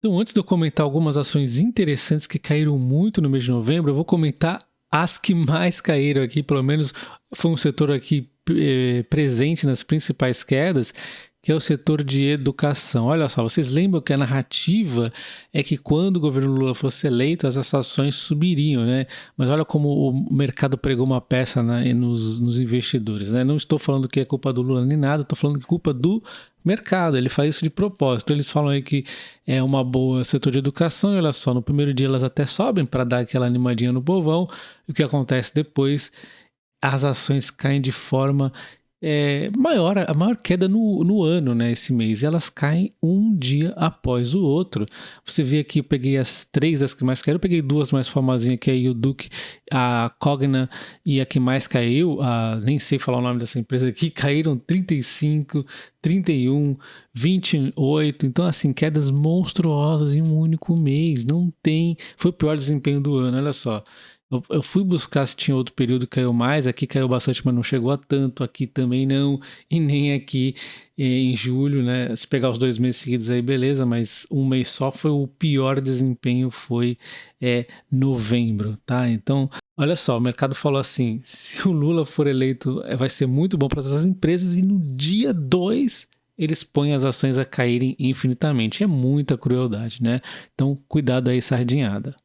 Então, antes de eu comentar algumas ações interessantes que caíram muito no mês de novembro, eu vou comentar as que mais caíram aqui, pelo menos foi um setor aqui presente nas principais quedas, que é o setor de educação. Olha só, vocês lembram que a narrativa é que quando o governo Lula fosse eleito, as ações subiriam, né? Mas olha como o mercado pregou uma peça, né, nos investidores, né? Não estou falando que é culpa do Lula nem nada, estou falando que é culpa do mercado, ele faz isso de propósito. Eles falam aí que é uma boa setor de educação e olha só, no primeiro dia elas até sobem para dar aquela animadinha no povão, e o que acontece depois? As ações caem de forma maior, a maior queda no ano, né, esse mês, e elas caem um dia após o outro. Você vê aqui, eu peguei as três das que mais caíram, eu peguei duas mais famosinhas, que é a Uduk, a Cogna e a que mais caiu, nem sei falar o nome dessa empresa aqui, caíram 35, 31, 28, então assim, quedas monstruosas em um único mês, não tem, foi o pior desempenho do ano, olha só. Eu fui buscar se tinha outro período que caiu mais, aqui caiu bastante, mas não chegou a tanto, aqui também não, e nem aqui em julho, né? Se pegar os 2 meses seguidos aí, beleza, mas um mês só foi o pior desempenho, foi novembro, tá? Então, olha só, o mercado falou assim, se o Lula for eleito, vai ser muito bom para essas empresas, e no dia 2 eles põem as ações a caírem infinitamente. É muita crueldade, né? Então, cuidado aí, sardinhada.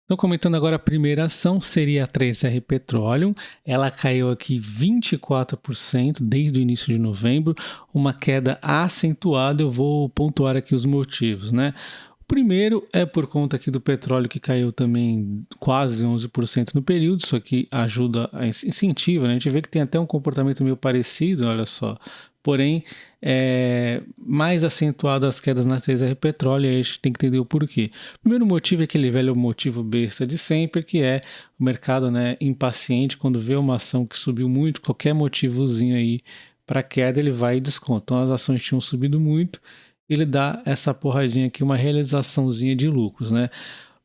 Então, comentando agora a primeira ação, seria a 3R Petroleum. Ela caiu aqui 24% desde o início de novembro, uma queda acentuada. Eu vou pontuar aqui os motivos, né? O primeiro é por conta aqui do petróleo, que caiu também quase 11% no período. Isso aqui ajuda, incentiva, né? A gente vê que tem até um comportamento meio parecido, olha só. Porém, mais acentuado as quedas na 3R Petróleo, e a gente tem que entender o porquê. O primeiro motivo é aquele velho motivo besta de sempre, que é o mercado, né, impaciente, quando vê uma ação que subiu muito, qualquer motivozinho aí para queda, ele vai e desconta. Então as ações tinham subido muito, ele dá essa porradinha aqui, uma realizaçãozinha de lucros, né?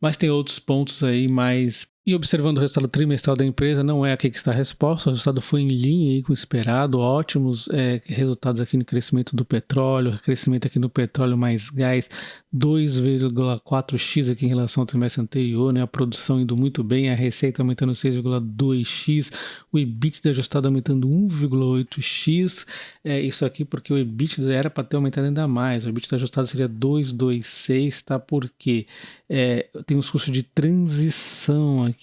Mas tem outros pontos aí mais... E observando o resultado trimestral da empresa, não é aqui que está a resposta, o resultado foi em linha aí com o esperado, ótimos resultados aqui no crescimento do petróleo, crescimento aqui no petróleo mais gás, 2,4x aqui em relação ao trimestre anterior, né? A produção indo muito bem, a receita aumentando 6,2x, o EBITDA ajustado aumentando 1,8x, isso aqui porque o EBITDA era para ter aumentado ainda mais, o EBITDA ajustado seria 226, tá? Porque tem os custos de transição aqui,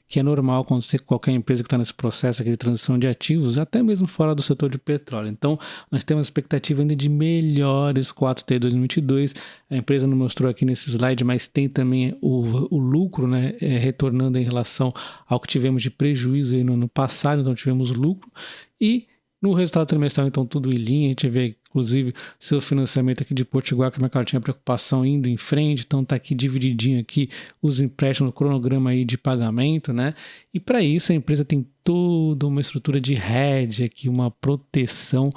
que é normal acontecer com qualquer empresa que está nesse processo aqui de transição de ativos, até mesmo fora do setor de petróleo. Então, nós temos uma expectativa ainda de melhores 4T 2022. A empresa não mostrou aqui nesse slide, mas tem também o lucro, né, retornando em relação ao que tivemos de prejuízo aí no ano passado, então tivemos lucro. E no resultado trimestral, então, tudo em linha. A gente vê, inclusive, seu financiamento aqui de Potiguar, que o mercado tinha preocupação indo em frente. Então, tá aqui divididinho aqui os empréstimos, o cronograma aí de pagamento, né? E para isso, a empresa tem toda uma estrutura de hedge aqui, uma proteção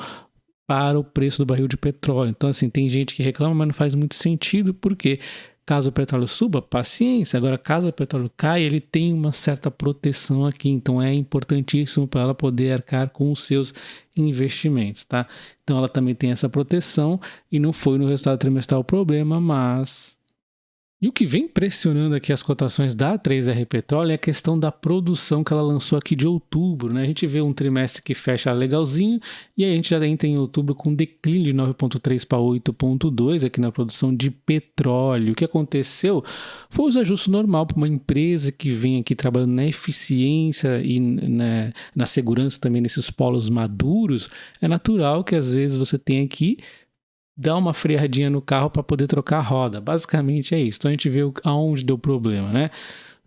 para o preço do barril de petróleo. Então, assim, tem gente que reclama, mas não faz muito sentido, porque caso o petróleo suba, paciência. Agora, caso o petróleo caia, ele tem uma certa proteção aqui. Então, é importantíssimo para ela poder arcar com os seus investimentos, tá? Então, ela também tem essa proteção e não foi no resultado trimestral o problema, mas... E o que vem pressionando aqui as cotações da 3R Petróleo é a questão da produção que ela lançou aqui de outubro, né? A gente vê um trimestre que fecha legalzinho e aí a gente já entra em outubro com um declínio de 9,3 para 8,2 aqui na produção de petróleo. O que aconteceu foi os ajustes normal para uma empresa que vem aqui trabalhando na eficiência e na segurança também nesses polos maduros. É natural que às vezes você tenha aqui dar uma freadinha no carro para poder trocar a roda. Basicamente é isso. Então a gente vê aonde deu problema, né?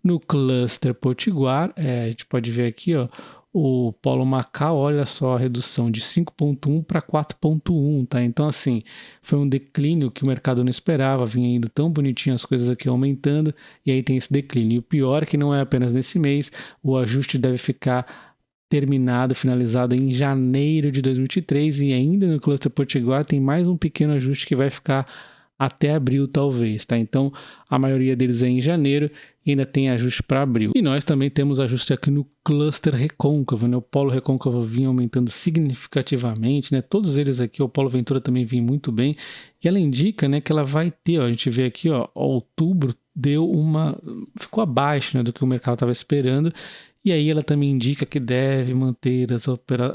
No cluster Potiguar, a gente pode ver aqui, ó, o polo Macau, olha só a redução de 5,1 para 4,1, tá? Então assim, foi um declínio que o mercado não esperava, vinha indo tão bonitinho as coisas aqui aumentando, e aí tem esse declínio. E o pior é que não é apenas nesse mês, o ajuste deve ficar finalizado em janeiro de 2023 e ainda no cluster Potiguar tem mais um pequeno ajuste que vai ficar até abril talvez, tá? Então a maioria deles é em janeiro e ainda tem ajuste para abril. E nós também temos ajuste aqui no cluster recôncavo, né? O polo recôncavo vinha aumentando significativamente, né? Todos eles aqui, o polo Ventura também vinha muito bem. E ela indica, né, que ela vai ter, ó, a gente vê aqui, ó, outubro ficou abaixo, né, do que o mercado estava esperando. E aí ela também indica que deve manter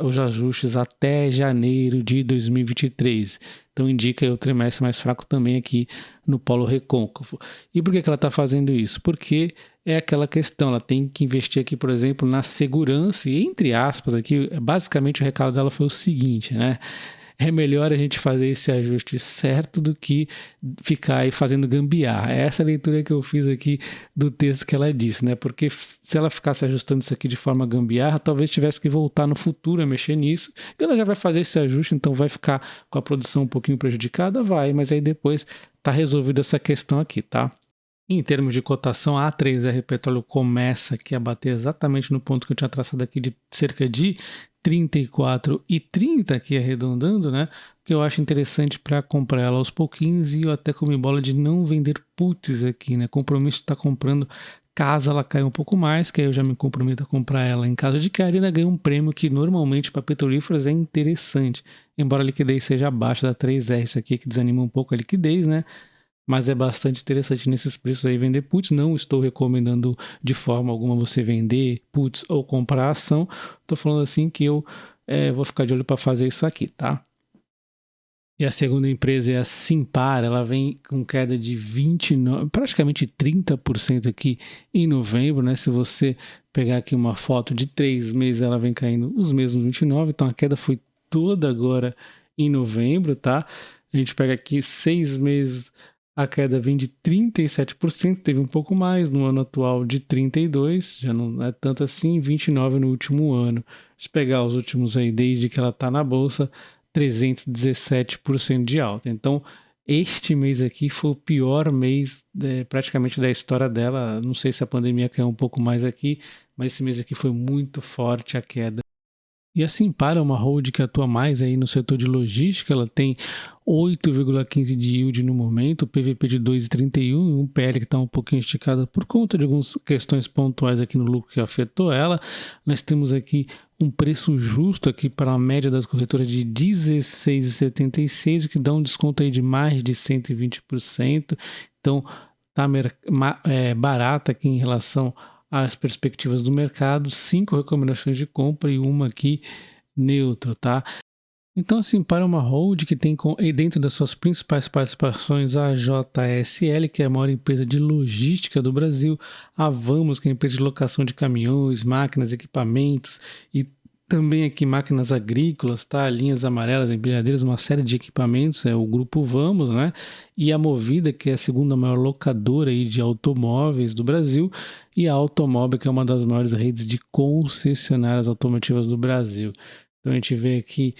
os ajustes até janeiro de 2023. Então indica o trimestre mais fraco também aqui no polo recôncavo. E por que ela está fazendo isso? Porque é aquela questão, ela tem que investir aqui, por exemplo, na segurança, e entre aspas aqui, basicamente o recado dela foi o seguinte, né? É melhor a gente fazer esse ajuste certo do que ficar aí fazendo gambiarra. É essa leitura que eu fiz aqui do texto que ela disse, né? Porque se ela ficasse ajustando isso aqui de forma gambiarra, talvez tivesse que voltar no futuro a mexer nisso. E ela já vai fazer esse ajuste, então vai ficar com a produção um pouquinho prejudicada? Vai, mas aí depois tá resolvida essa questão aqui, tá? Em termos de cotação, a A3R Petróleo começa aqui a bater exatamente no ponto que eu tinha traçado aqui de cerca de 34,30 aqui arredondando, né? Que eu acho interessante para comprar ela aos pouquinhos e eu até comi bola de não vender puts aqui, né? Compromisso de estar comprando caso ela caia um pouco mais, que aí eu já me comprometo a comprar ela em caso de queda e ainda ganha um prêmio que normalmente para petrolíferas é interessante, embora a liquidez seja abaixo da 3R, isso aqui que desanima um pouco a liquidez, né? Mas é bastante interessante nesses preços aí vender puts. Não estou recomendando de forma alguma você vender puts ou comprar ação. Estou falando assim que eu vou ficar de olho para fazer isso aqui, tá? E a segunda empresa é a Simpar, ela vem com queda de 29, praticamente 30% aqui em novembro, né? Se você pegar aqui uma foto de 3 meses, ela vem caindo os mesmos 29, então a queda foi toda agora em novembro, tá? A gente pega aqui 6 meses, a queda vem de 37%, teve um pouco mais no ano atual de 32%, já não é tanto assim, 29% no último ano. Se pegar os últimos aí, desde que ela está na bolsa, 317% de alta. Então, este mês aqui foi o pior mês praticamente da história dela. Não sei se a pandemia caiu um pouco mais aqui, mas esse mês aqui foi muito forte a queda. E a Simpar é uma hold que atua mais aí no setor de logística, ela tem 8,15 de yield no momento, PVP de 2,31 e um PL que está um pouquinho esticado por conta de algumas questões pontuais aqui no lucro que afetou ela. Nós temos aqui um preço justo aqui para a média das corretoras de 16,76, o que dá um desconto aí de mais de 120%. Então está barata aqui em relação as perspectivas do mercado, 5 recomendações de compra e uma aqui neutro, tá? Então a Simpar é uma hold que tem dentro das suas principais participações a JSL, que é a maior empresa de logística do Brasil, a Vamos, que é a empresa de locação de caminhões, máquinas, equipamentos e também aqui máquinas agrícolas, tá? Linhas amarelas, empilhadeiras, uma série de equipamentos, é o grupo Vamos, né? E a Movida, que é a segunda maior locadora aí de automóveis do Brasil, e a Automóvel, que é uma das maiores redes de concessionárias automotivas do Brasil. Então a gente vê aqui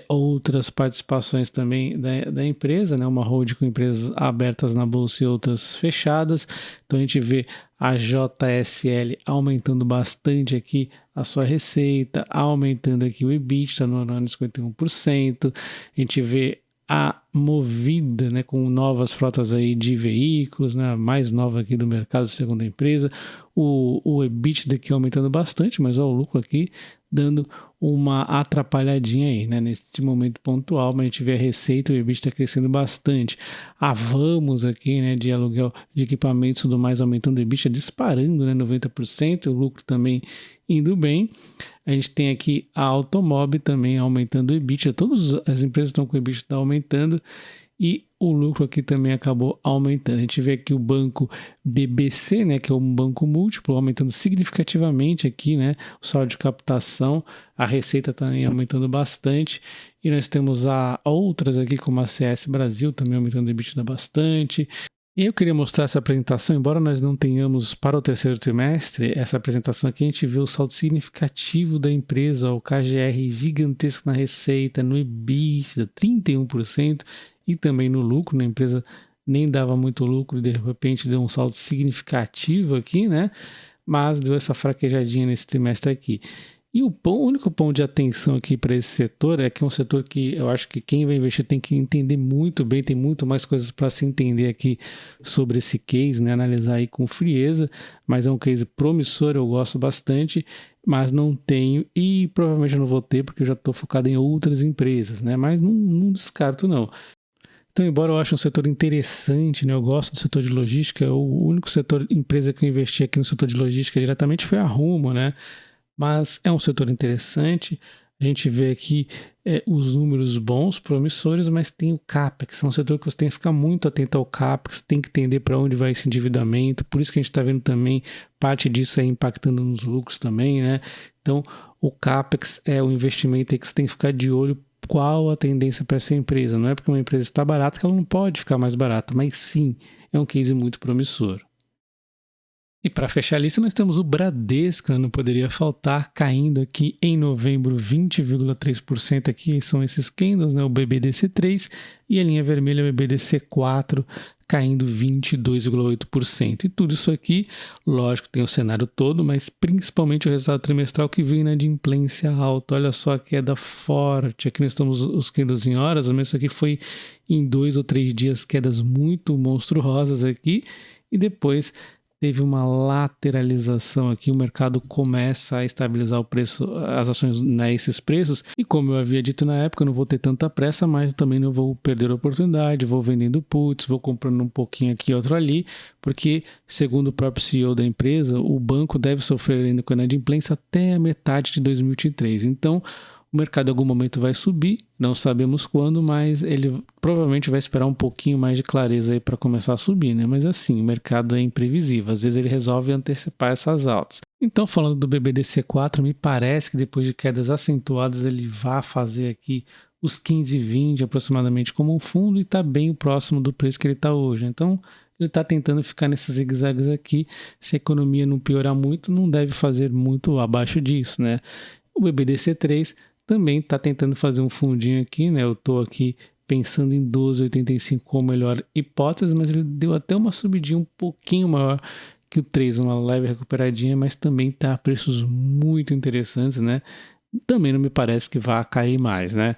outras participações também da empresa, né? Uma hold com empresas abertas na bolsa e outras fechadas. Então a gente vê a JSL aumentando bastante aqui a sua receita, aumentando aqui o EBITDA no ano de 51%. A gente vê a Movida, né, com novas frotas aí de veículos, né, a mais nova aqui do mercado, segundo a empresa. O EBITDA aqui aumentando bastante, mas ó, o lucro aqui dando uma atrapalhadinha aí, né, nesse momento pontual, mas a gente vê a receita, o EBITDA crescendo bastante. A Vamos aqui, né, de aluguel de equipamentos e tudo mais, aumentando o EBITDA, disparando, né, 90%, o lucro também indo bem. A gente tem aqui a Automóvel também aumentando o EBITDA, todas as empresas estão com o EBITDA aumentando e o lucro aqui também acabou aumentando. A gente vê aqui o banco BBC, né, que é um banco múltiplo, aumentando significativamente aqui, né, o saldo de captação, a receita também aumentando bastante. E nós temos outras aqui, como a CS Brasil, também aumentando o EBITDA bastante. E eu queria mostrar essa apresentação, embora nós não tenhamos para o terceiro trimestre, essa apresentação aqui a gente vê o saldo significativo da empresa, o KGR gigantesco na receita, no EBITDA, 31%, e também no lucro, né? A empresa nem dava muito lucro e de repente deu um saldo significativo aqui, né? Mas deu essa fraquejadinha nesse trimestre aqui. E o único ponto de atenção aqui para esse setor é que é um setor que eu acho que quem vai investir tem que entender muito bem, tem muito mais coisas para se entender aqui sobre esse case, né? Analisar aí com frieza, mas é um case promissor, eu gosto bastante, mas não tenho e provavelmente eu não vou ter porque eu já estou focado em outras empresas, né? Mas não descarto não. Então, embora eu ache um setor interessante, né, eu gosto do setor de logística, o único setor, empresa que eu investi aqui no setor de logística diretamente foi a Rumo, né? Mas é um setor interessante, a gente vê aqui os números bons, promissores, mas tem o CAPEX, é um setor que você tem que ficar muito atento ao CAPEX, tem que entender para onde vai esse endividamento, por isso que a gente está vendo também parte disso aí impactando nos lucros também, né? Então, o CAPEX é o investimento aí que você tem que ficar de olho qual a tendência para essa empresa. Não é porque uma empresa está barata que ela não pode ficar mais barata, mas sim, é um case muito promissor. E para fechar a lista, nós temos o Bradesco, né? Não poderia faltar, caindo aqui em novembro 20,3%. Aqui são esses candles, né? O BBDC3 e a linha vermelha BBDC4 caindo 22,8%. E tudo isso aqui, lógico, tem o cenário todo, mas principalmente o resultado trimestral que vem na inadimplência alta. Olha só a queda forte. Aqui nós estamos os candles em horas, mas isso aqui foi em 2 ou 3 dias, quedas muito monstruosas aqui, e depois teve uma lateralização aqui, o mercado começa a estabilizar o preço, as ações nesses preços, e como eu havia dito na época, eu não vou ter tanta pressa, mas também não vou perder a oportunidade, vou vendendo puts, vou comprando um pouquinho aqui, outro ali, porque segundo o próprio CEO da empresa, o banco deve sofrer ainda com a inadimplência até a metade de 2023, então o mercado em algum momento vai subir, não sabemos quando, mas ele provavelmente vai esperar um pouquinho mais de clareza aí para começar a subir, né? Mas assim, o mercado é imprevisível, às vezes ele resolve antecipar essas altas. Então, falando do BBDC4, me parece que depois de quedas acentuadas ele vai fazer aqui os 15,20 aproximadamente como um fundo e está bem próximo do preço que ele está hoje. Então, ele está tentando ficar nesses zigue-zagues aqui. Se a economia não piorar muito, não deve fazer muito abaixo disso, né? O BBDC3 também está tentando fazer um fundinho aqui, né? Eu estou aqui pensando em 12,85 como melhor hipótese, mas ele deu até uma subidinha um pouquinho maior que o 3, uma leve recuperadinha, mas também está a preços muito interessantes, né? Também não me parece que vá cair mais, né?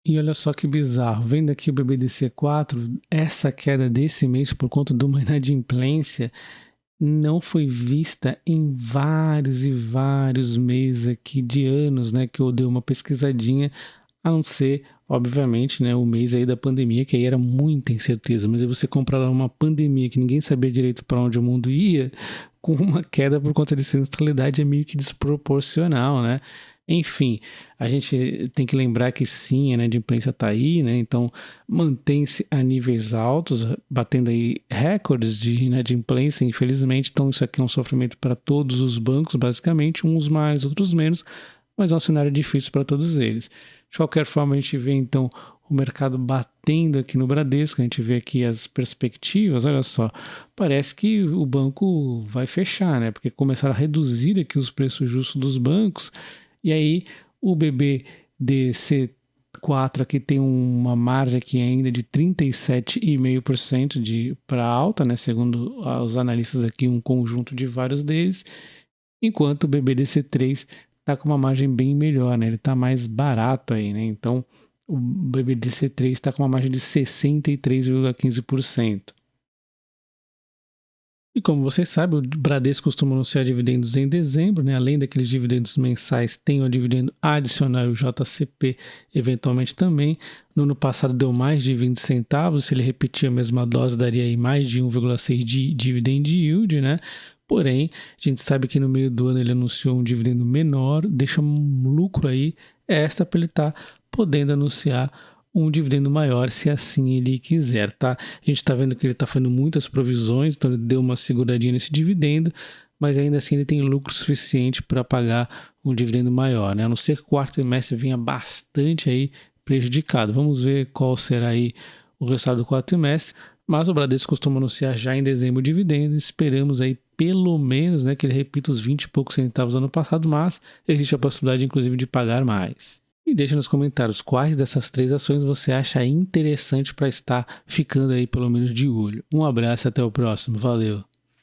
E olha só que bizarro, vendo aqui o BBDC4, essa queda desse mês por conta de uma inadimplência não foi vista em vários e vários meses aqui de anos, né, que eu dei uma pesquisadinha, a não ser, obviamente, né, o mês aí da pandemia, que aí era muita incerteza, mas aí você comprar uma pandemia que ninguém sabia direito para onde o mundo ia, com uma queda por conta de sinistralidade é meio que desproporcional, né? Enfim, a gente tem que lembrar que sim, a inadimplência está aí, né? Então mantém-se a níveis altos, batendo aí recordes de inadimplência, infelizmente. Então isso aqui é um sofrimento para todos os bancos, basicamente, uns mais, outros menos, mas é um cenário difícil para todos eles. De qualquer forma, a gente vê então o mercado batendo aqui no Bradesco, a gente vê aqui as perspectivas, olha só, parece que o banco vai fechar, né? Porque começaram a reduzir aqui os preços justos dos bancos. E aí o BBDC4 aqui tem uma margem aqui ainda de 37,5% para alta, né? Segundo os analistas aqui, um conjunto de vários deles, enquanto o BBDC3 está com uma margem bem melhor, né? Ele está mais barato aí, né? Então o BBDC3 está com uma margem de 63,15%. E como vocês sabem, o Bradesco costuma anunciar dividendos em dezembro, né? Além daqueles dividendos mensais, tem o dividendo adicional, o JCP, eventualmente também. No ano passado deu mais de 20 centavos, se ele repetir a mesma dose, daria aí mais de 1,6 de dividend yield, né? Porém, a gente sabe que no meio do ano ele anunciou um dividendo menor, deixa um lucro aí extra para ele estar podendo anunciar um dividendo maior, se assim ele quiser, tá? A gente está vendo que ele está fazendo muitas provisões, então ele deu uma seguradinha nesse dividendo, mas ainda assim ele tem lucro suficiente para pagar um dividendo maior, né? A não ser que o quarto trimestre venha bastante aí prejudicado. Vamos ver qual será aí o resultado do quarto trimestre, mas o Bradesco costuma anunciar já em dezembro o dividendo, esperamos aí pelo menos, né, que ele repita os 20 e poucos centavos do ano passado, mas existe a possibilidade inclusive de pagar mais. E deixa nos comentários quais dessas 3 ações você acha interessante para estar ficando aí pelo menos de olho. Um abraço e até o próximo. Valeu!